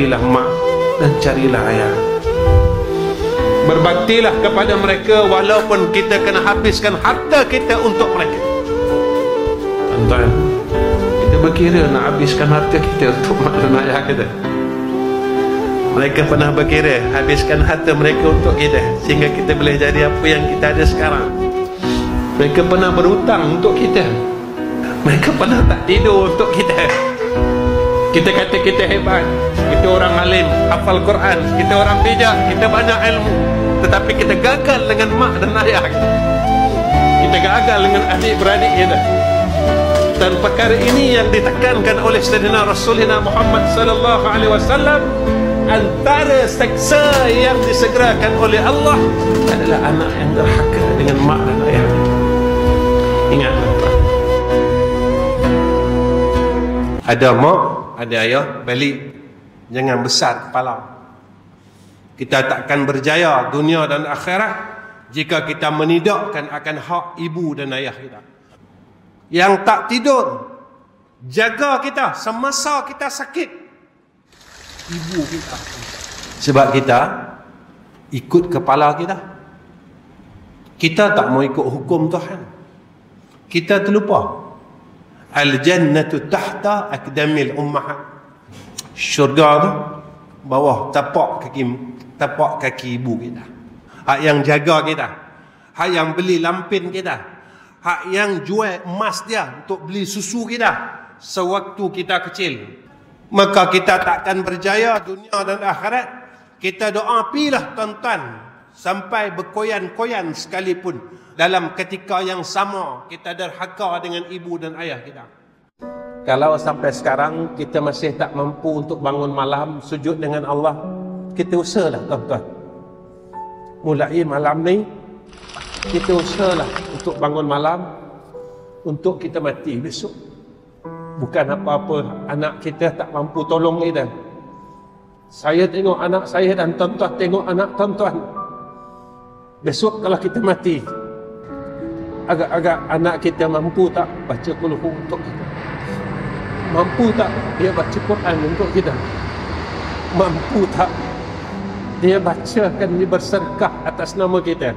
carilah mak dan carilah ayah. Berbaktilah kepada mereka walaupun kita kena habiskan harta kita untuk mereka. Tuan-tuan, kita berkira nak habiskan harta kita untuk mak dan ayah kita. Mereka pernah berkira habiskan harta mereka untuk kita sehingga kita boleh jadi apa yang kita ada sekarang. Mereka pernah berhutang untuk kita. Mereka pernah tak tidur untuk kita. Kita kata kita hebat, kita orang alim, hafal Quran, kita orang bijak, kita banyak ilmu, tetapi kita gagal dengan mak dan ayah kita. Kita gagal dengan adik-beradik kita. Dan perkara ini yang ditekankan oleh Sayyidina Rasulullah Muhammad sallallahu alaihi wasallam. Antara seksa yang disegerakan oleh Allah adalah anak yang derhaka dengan mak dan ayah. Ingat, tuan-tuan, ada mak, ada ayah, balik, jangan besar kepala. Kita takkan berjaya dunia dan akhirat jika kita menidakkan akan hak ibu dan ayah kita yang tak tidur jaga kita semasa kita sakit. Ibu kita, sebab kita ikut kepala kita. Kita tak mau ikut hukum Tuhan. Kita terlupa al-jannatu tahta aqdamil ummahat. Syurga tu bawah tapak kaki ibu kita. Hak yang jaga kita, hak yang beli lampin kita, hak yang jual emas dia untuk beli susu kita sewaktu kita kecil. Maka kita takkan berjaya dunia dan akhirat. Kita doa pilah tuan-tuan sampai berkoyan-koyan sekalipun dalam ketika yang sama kita derhaka dengan ibu dan ayah kita. Kalau sampai sekarang kita masih tak mampu untuk bangun malam sujud dengan Allah, kita usahalah tuan-tuan. Mulai malam ni kita usahalah untuk bangun malam untuk kita mati besok. Bukan apa-apa anak kita tak mampu tolong kita. Saya tengok anak saya dan tuan-tuan tengok anak tuan-tuan. Besok kalau kita mati, agak-agak anak kita mampu tak baca qul huwallahu untuk kita? Mampu tak dia baca Quran untuk kita? Mampu tak dia bacakan, dia bersedekah atas nama kita?